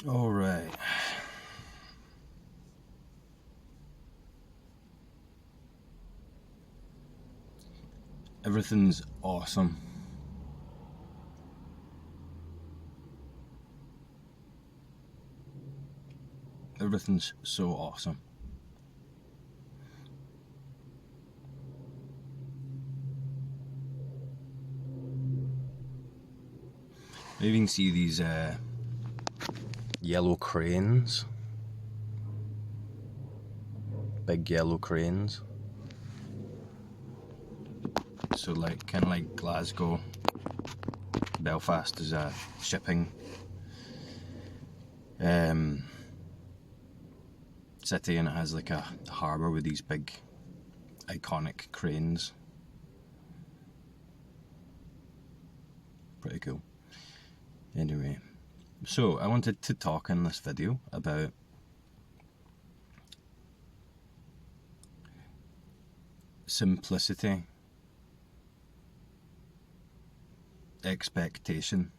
All right. Everything's awesome. Everything's so awesome. You can see these yellow cranes. Big yellow cranes. So kind of like Glasgow, Belfast is a shipping city, and it has like a harbour with these big iconic cranes. Pretty cool. Anyway, so I wanted to talk in this video about simplicity, expectation,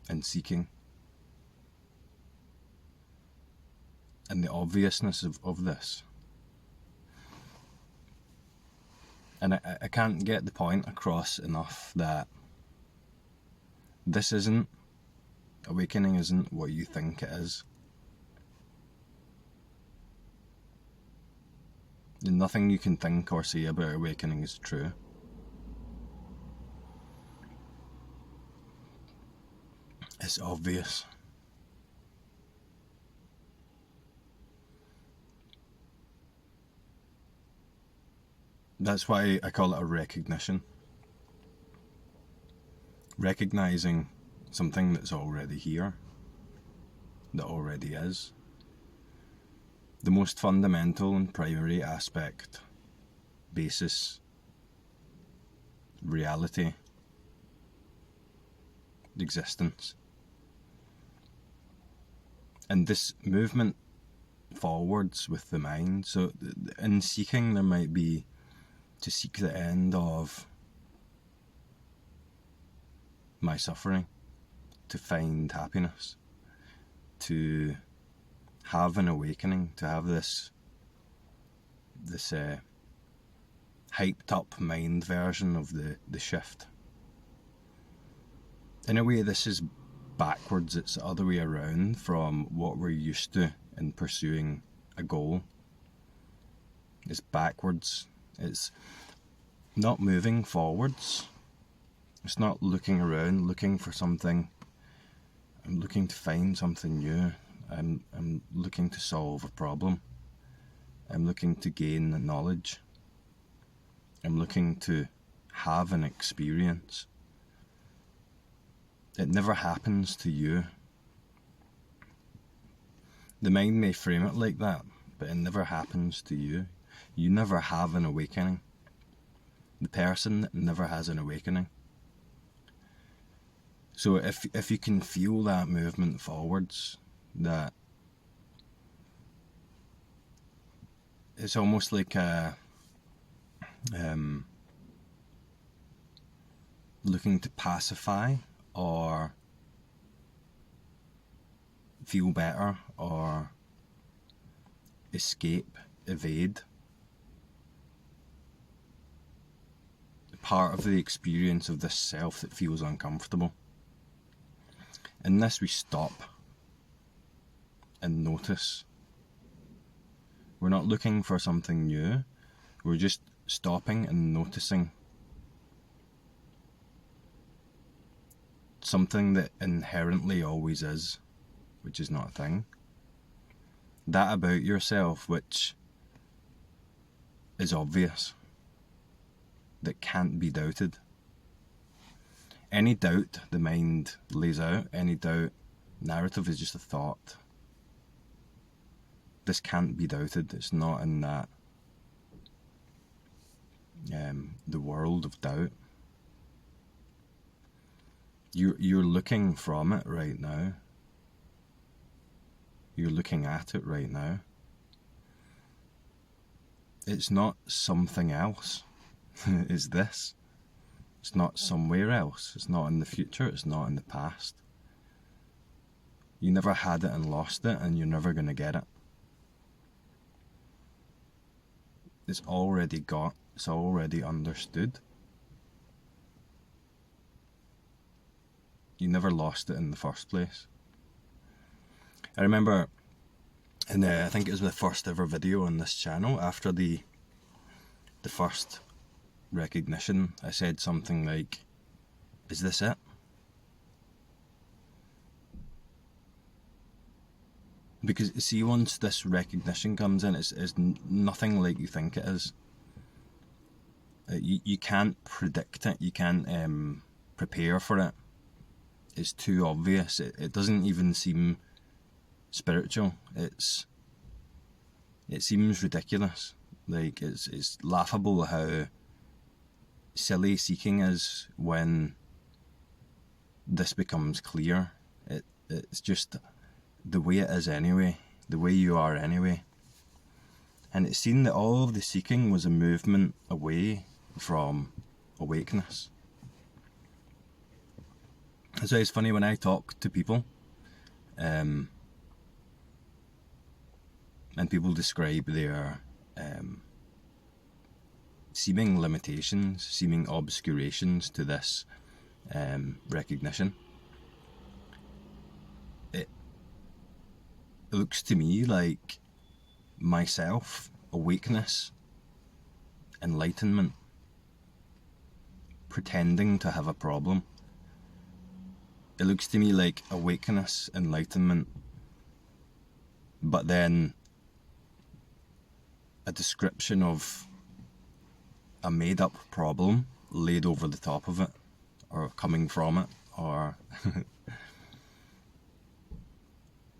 and seeking, and the obviousness of this. And I can't get the point across enough that awakening isn't what you think it is. Nothing you can think or say about awakening is true. It's obvious. That's why I call it a recognition. Recognizing something that's already here, that already is. The most fundamental and primary aspect, basis, reality, existence. And this movement forwards with the mind. So in seeking, there might be to seek the end of my suffering, to find happiness, to have an awakening, to have this hyped up mind version of the shift. In a way, this is backwards. It's the other way around from what we're used to in pursuing a goal. It's backwards. It's not moving forwards. It's not looking around, looking for something. I'm looking to find something new. I'm looking to solve a problem. I'm looking to gain knowledge. I'm looking to have an experience. It never happens to you. The mind may frame it like that, but it never happens to you. You never have an awakening. The person never has an awakening. So if you can feel that movement forwards, that it's almost like looking to pacify or feel better or escape, evade part of the experience of this self that feels uncomfortable. In this, we stop and notice. We're not looking for something new. We're just stopping and noticing something that inherently always is, which is not a thing. That about yourself which is obvious, that can't be doubted. Any doubt the mind lays out, any doubt, narrative is just a thought. This can't be doubted. It's not in that the world of doubt. You're looking from it right now. You're looking at it right now. It's not something else. It's this. It's not somewhere else. It's not in the future. It's not in the past. You never had it and lost it, and you're never going to get it. It's already got, it's already understood. You never lost it in the first place. I remember, I think it was my first ever video on this channel, after the first recognition, I said something like, "Is this it?" Because see, once this recognition comes in, it's nothing like you think it is. You can't predict it, you can't prepare for it. It's too obvious. It doesn't even seem spiritual. It seems ridiculous. Like, it's laughable how silly seeking is when this becomes clear. It's just the way it is anyway, the way you are anyway. And it's seen that all of the seeking was a movement away from awakeness. So it's funny when I talk to people, and people describe their seeming limitations, seeming obscurations to this recognition. It looks to me like myself, awakeness, enlightenment, pretending to have a problem. It looks to me like awakeness, enlightenment, but then a description of a made-up problem laid over the top of it, or coming from it, or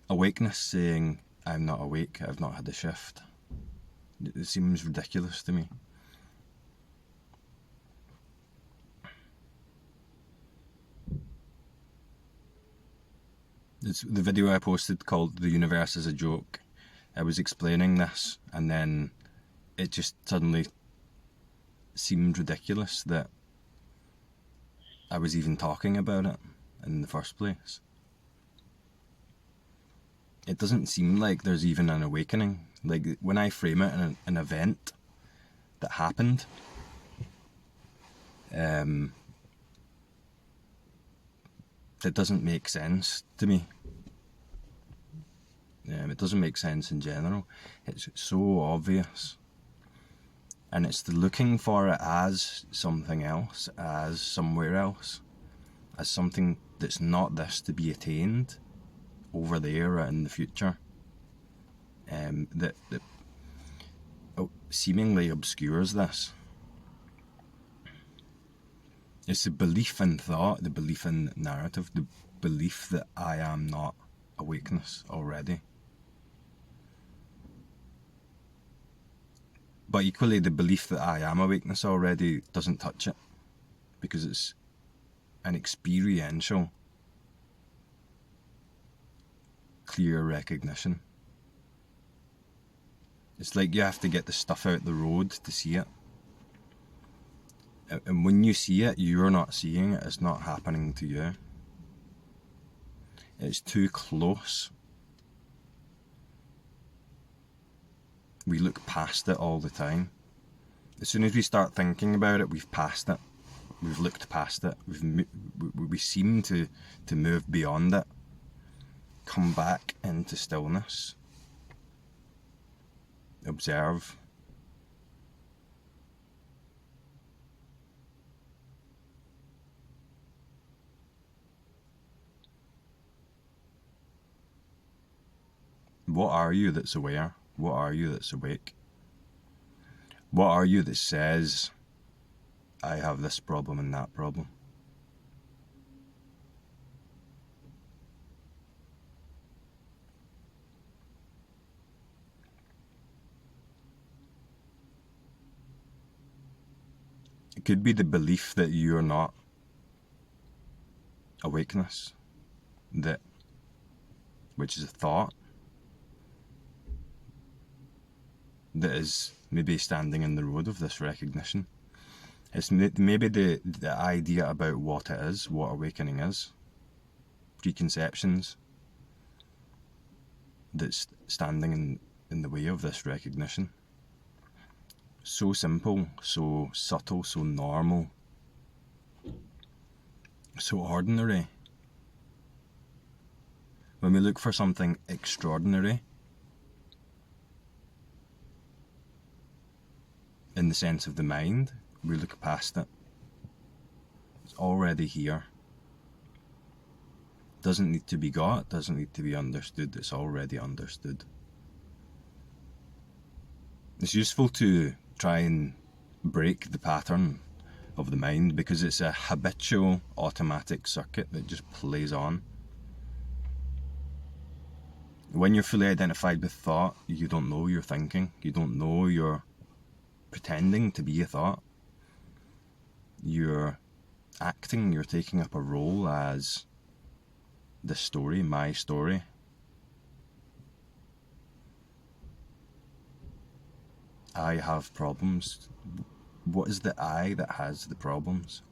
awakeness saying, "I'm not awake, I've not had a shift." It seems ridiculous to me. It's the video I posted called "The Universe is a Joke." I was explaining this, and then it just suddenly seemed ridiculous that I was even talking about it in the first place. It doesn't seem like there's even an awakening. Like, when I frame it in an event that happened, it doesn't make sense to me. It doesn't make sense in general. It's so obvious. And it's the looking for it as something else, as somewhere else, as something that's not this to be attained over there in the future, that seemingly obscures this. It's the belief in thought, the belief in narrative, the belief that I am not awakeness already. But equally, the belief that I am awakeness already doesn't touch it, because it's an experiential, clear recognition. It's like you have to get the stuff out the road to see it. And when you see it, you're not seeing it. It's not happening to you. It's too close. We look past it all the time. As soon as we start thinking about it, we've passed it. We've looked past it. We seem to move beyond it. Come back into stillness. Observe. What are you that's aware? What are you that's awake? What are you that says, I have this problem and that problem? It could be the belief that you're not awakeness, which is a thought, that is maybe standing in the road of this recognition. It's maybe the idea about what it is, what awakening is, preconceptions, that's standing in the way of this recognition. So simple, so subtle, so normal, so ordinary. When we look for something extraordinary, in the sense of the mind, we look past it. It's already here. Doesn't need to be got, doesn't need to be understood, it's already understood. It's useful to try and break the pattern of the mind because it's a habitual automatic circuit that just plays on. When you're fully identified with thought, you don't know you're thinking, you don't know you're pretending to be a thought. You're acting, you're taking up a role as the story, my story. I have problems. What is the I that has the problems?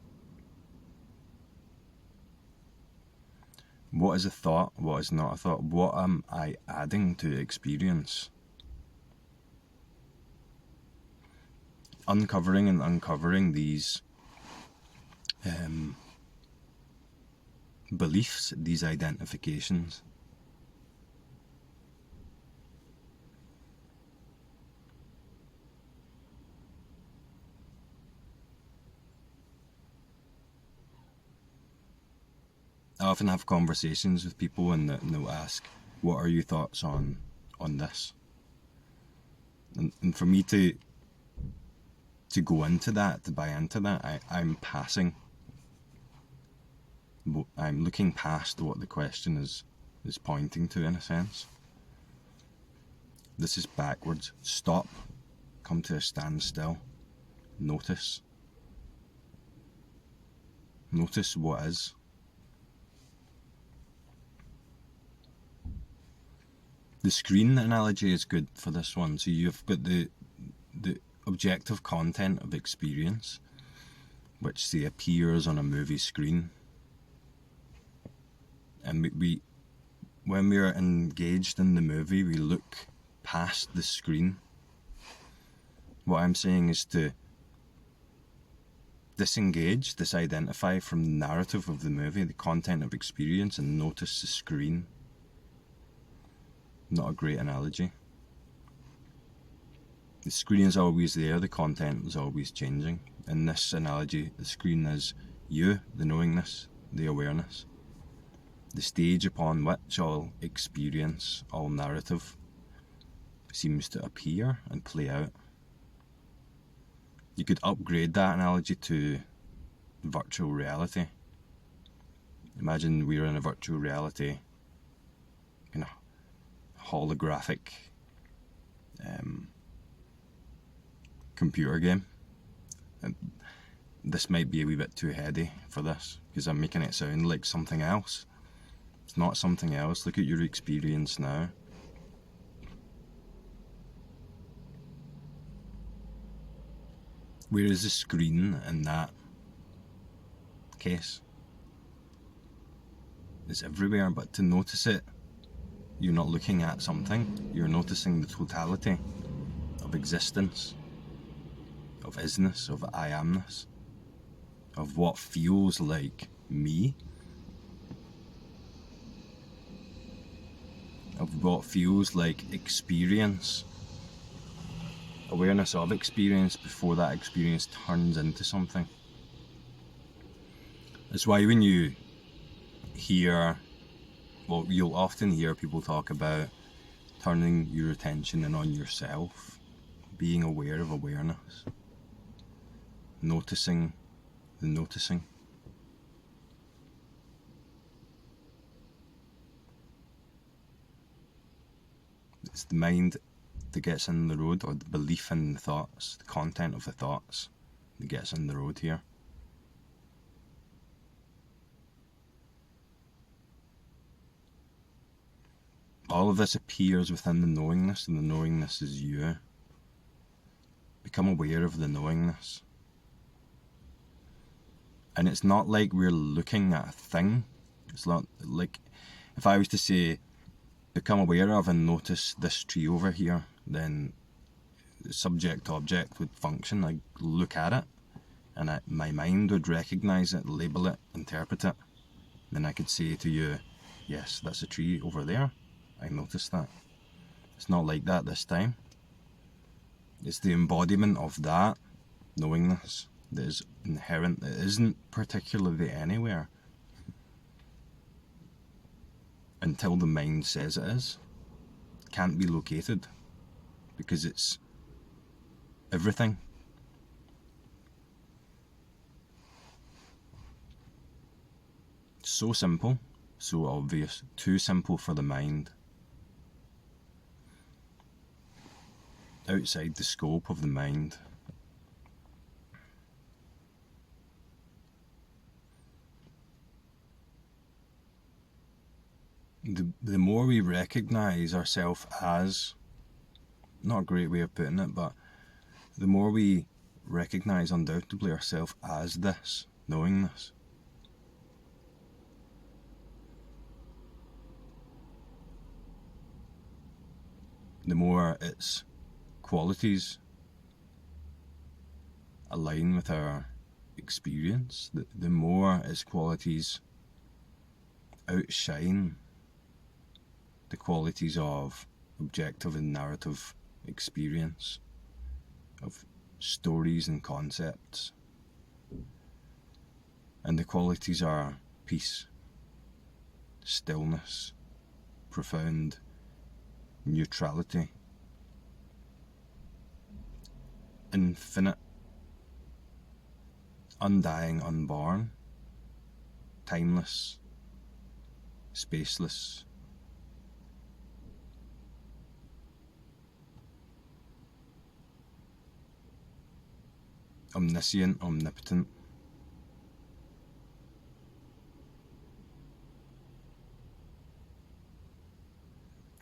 What is a thought? What is not a thought? What am I adding to experience? Uncovering and uncovering these beliefs, these identifications. I often have conversations with people and they'll ask, what are your thoughts on this? And for me to go into that, to buy into that, I'm passing. I'm looking past what the question is pointing to, in a sense. This is backwards. Stop. Come to a standstill. Notice. Notice what is. The screen analogy is good for this one. So you've got the objective content of experience, which say appears on a movie screen. And when we are engaged in the movie, we look past the screen. What I'm saying is to disengage, disidentify from the narrative of the movie, the content of experience, and notice the screen. Not a great analogy. The screen is always there, the content is always changing. In this analogy, the screen is you, the knowingness, the awareness. The stage upon which all experience, all narrative, seems to appear and play out. You could upgrade that analogy to virtual reality. Imagine we're in a virtual reality, holographic computer game. And this might be a wee bit too heady for this because I'm making it sound like something else. It's not something else. Look at your experience now. Where is the screen in that case? It's everywhere, but to notice it, you're not looking at something, you're noticing the totality of existence, of isness, of I amness, of what feels like me, of what feels like experience, awareness of experience before that experience turns into something. That's why when you hear, well, you'll often hear people talk about turning your attention in on yourself, being aware of awareness, noticing the noticing. It's the mind that gets in the road, or the belief in the thoughts, the content of the thoughts that gets in the road here. All of this appears within the knowingness, and the knowingness is you. Become aware of the knowingness. And it's not like we're looking at a thing. It's not like, if I was to say, become aware of and notice this tree over here, then subject object would function. I'd look at it and my mind would recognise it, label it, interpret it. Then I could say to you, yes, that's a tree over there. I noticed that. It's not like that this time. It's the embodiment of that knowingness that is inherent. It isn't particularly anywhere until the mind says it is. It can't be located because it's everything. So simple, so obvious, too simple for the mind. Outside the scope of the mind. The more we recognise ourselves as, not a great way of putting it, but the more we recognise undoubtedly ourselves as this, knowing this, the more its qualities align with our experience, the more its qualities outshine the qualities of objective and narrative experience, of stories and concepts. And the qualities are peace, stillness, profound neutrality, infinite, undying, unborn, timeless, spaceless, omniscient, omnipotent,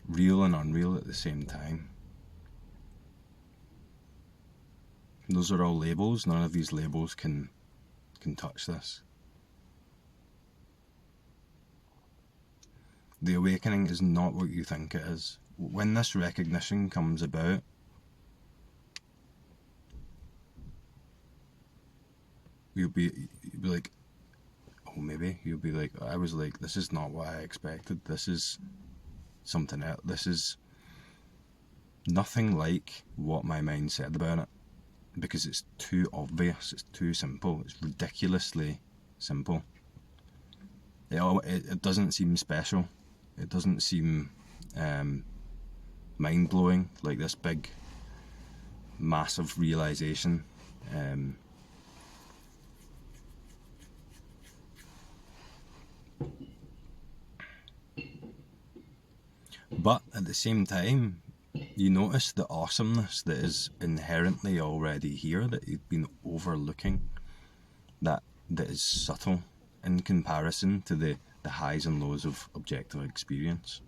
real and unreal at the same time. Those are all labels. None of these labels can touch this. The awakening is not what you think it is. When this recognition comes about, you'll be like, oh, maybe. You'll be like, I was like, this is not what I expected. This is something else. This is nothing like what my mind said about it. Because it's too obvious, it's too simple, it's ridiculously simple. It doesn't seem special, it doesn't seem mind-blowing, like this big, massive realisation. But at the same time, you notice the awesomeness that is inherently already here, that you've been overlooking, that is subtle in comparison to the highs and lows of objective experience.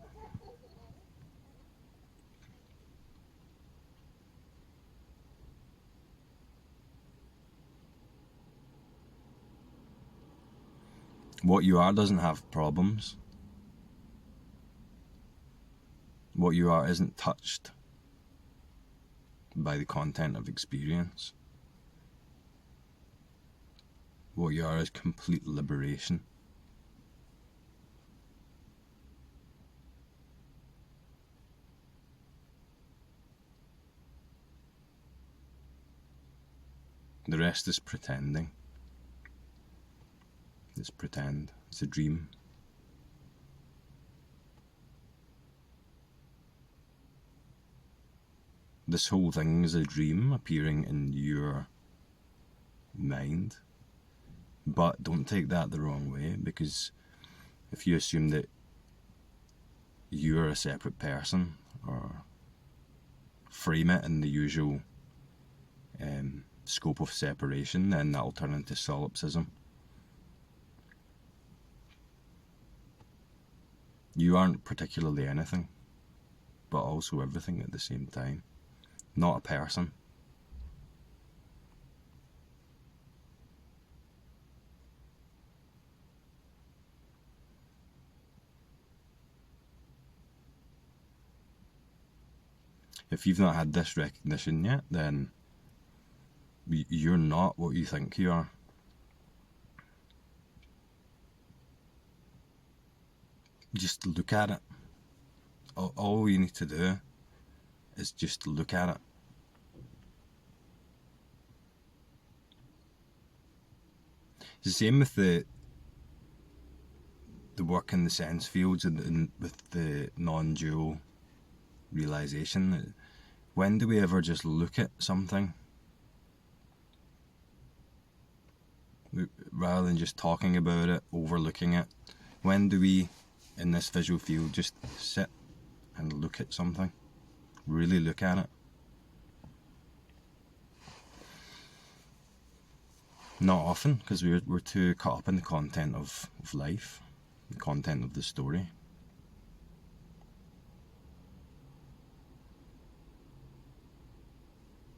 What you are doesn't have problems. What you are isn't touched by the content of experience. What you are is complete liberation. The rest is pretending. It's pretend. It's a dream. This whole thing is a dream appearing in your mind. But don't take that the wrong way, because if you assume that you're a separate person, or frame it in the usual scope of separation, then that'll turn into solipsism. You aren't particularly anything, but also everything at the same time. Not a person. If you've not had this recognition yet, then you're not what you think you are. Just look at it. All you need to do is just look at it. It's the same with the work in the sense fields and with the non-dual realization. When do we ever just look at something rather than just talking about it, overlooking it? When do we, in this visual field, just sit and look at something? Really look at it? Not often, because we're too caught up in the content of life, the content of the story.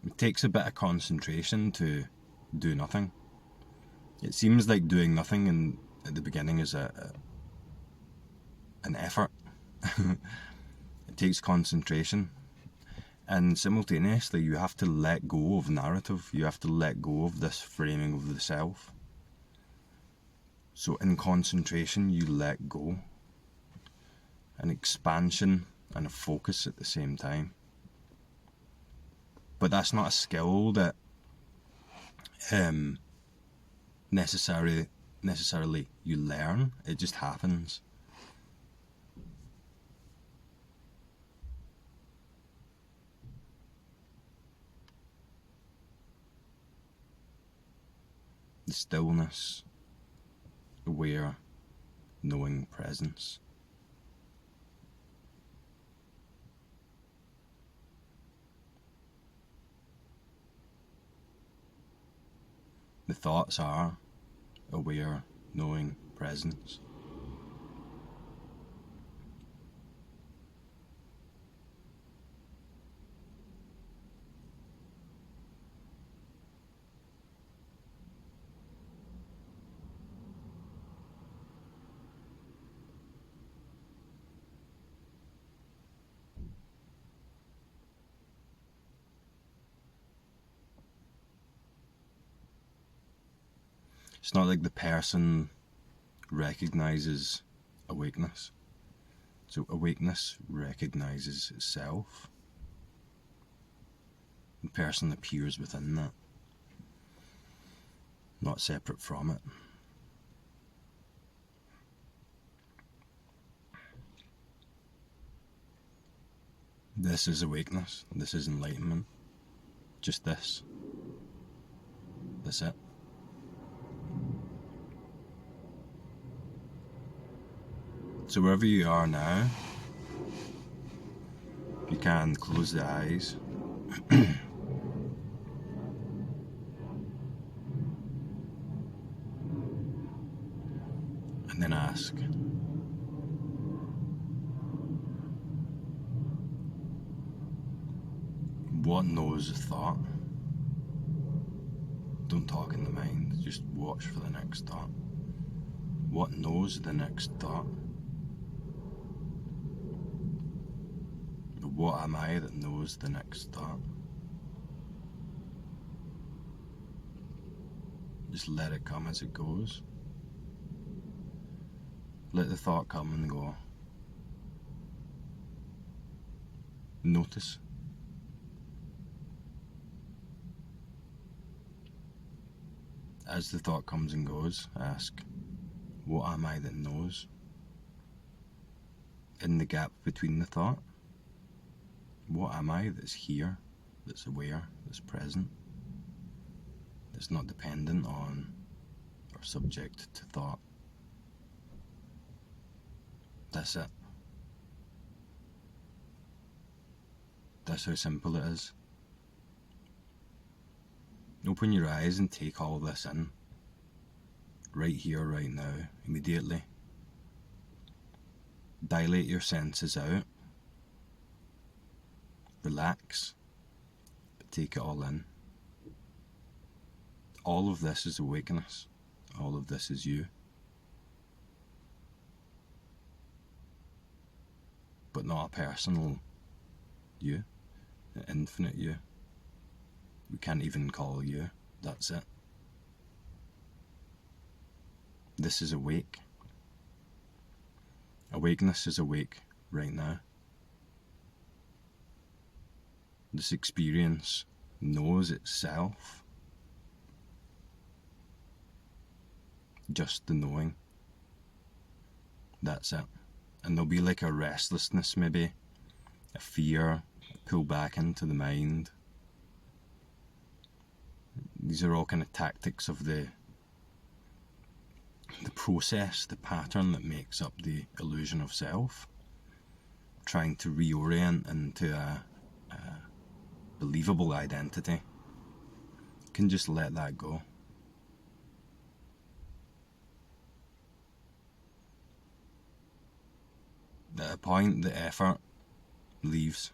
It takes a bit of concentration to do nothing. It seems like doing nothing at the beginning is an effort. It takes concentration. And simultaneously, you have to let go of narrative. You have to let go of this framing of the self. So in concentration, you let go. An expansion and a focus at the same time. But that's not a skill that necessarily you learn. It just happens. The stillness, aware, knowing presence. The thoughts are aware, knowing presence. It's not like the person recognizes awakeness. So awakeness recognizes itself. The person appears within that, not separate from it. This is awakeness. This is enlightenment. Just this. That's it. So wherever you are now, you can close the eyes. And then ask, what knows the thought? Don't talk in the mind, just watch for the next thought. What knows the next thought? What am I that knows the next thought? Just let it come as it goes. Let the thought come and go. Notice. As the thought comes and goes, ask, what am I that knows? In the gap between the thought, what am I that's here, that's aware, that's present, that's not dependent on or subject to thought? That's it. That's how simple it is. Open your eyes and take all this in. Right here, right now, immediately. Dilate your senses out. Relax, but take it all in. All of this is awakeness. All of this is you. But not a personal you. the infinite you. We can't even call you. That's it. This is awake. Awakeness is awake right now. This experience knows itself. Just the knowing. That's it. And there'll be like a restlessness, maybe a fear, a pull back into the mind. These are all kind of tactics of the process, the pattern that makes up the illusion of self, trying to reorient into a believable identity. You can just let that go. At a point, the effort leaves.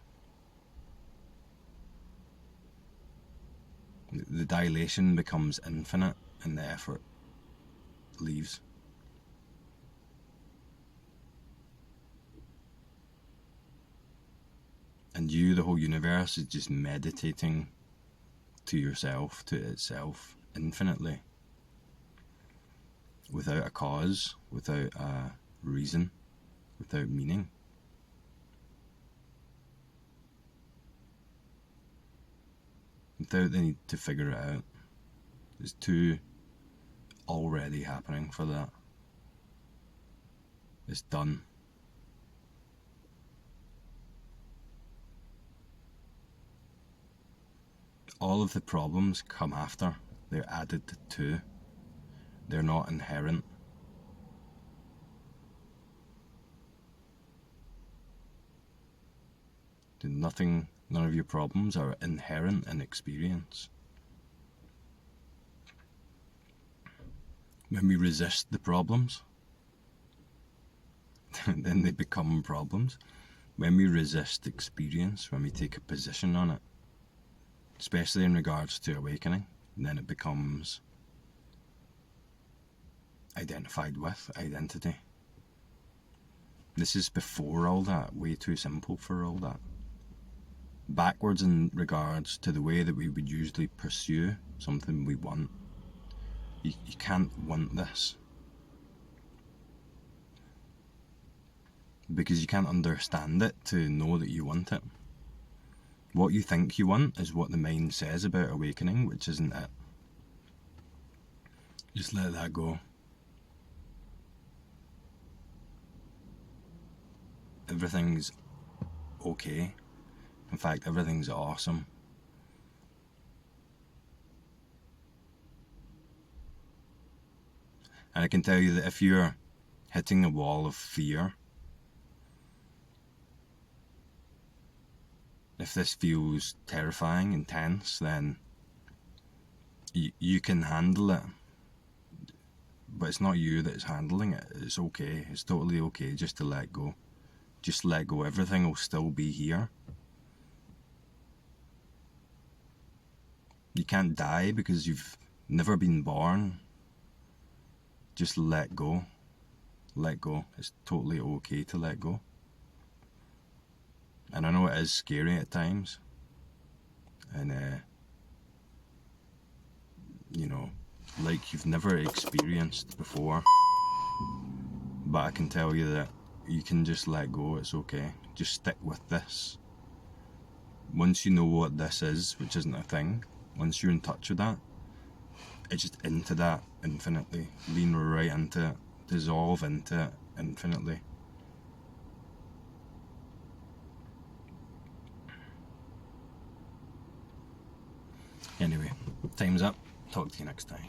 The dilation becomes infinite and the effort leaves. And you, the whole universe, is just meditating to yourself, to itself, infinitely. Without a cause, without a reason, without meaning. Without the need to figure it out. There's too already happening for that. It's done. All of the problems come after. They're added to. They're not inherent. None of your problems are inherent in experience. When we resist the problems, then they become problems. When we resist experience, when we take a position on it, especially in regards to awakening, then it becomes identified with identity. This is before all that, way too simple for all that. Backwards in regards to the way that we would usually pursue something we want. You can't want this. Because you can't understand it to know that you want it. What you think you want is what the mind says about awakening, which isn't it. Just let that go. Everything's okay. In fact, everything's awesome. And I can tell you that if you're hitting the wall of fear, if this feels terrifying, intense, then you can handle it. But it's not you that's handling it. It's okay. It's totally okay just to let go. Just let go. Everything will still be here. You can't die because you've never been born. Just let go. Let go. It's totally okay to let go. And I know it is scary at times. And, like you've never experienced before. But I can tell you that you can just let go. It's okay. Just stick with this. Once you know what this is, which isn't a thing, once you're in touch with that, it's just into that infinitely. Lean right into it. Dissolve into it infinitely. Anyway, time's up. Talk to you next time.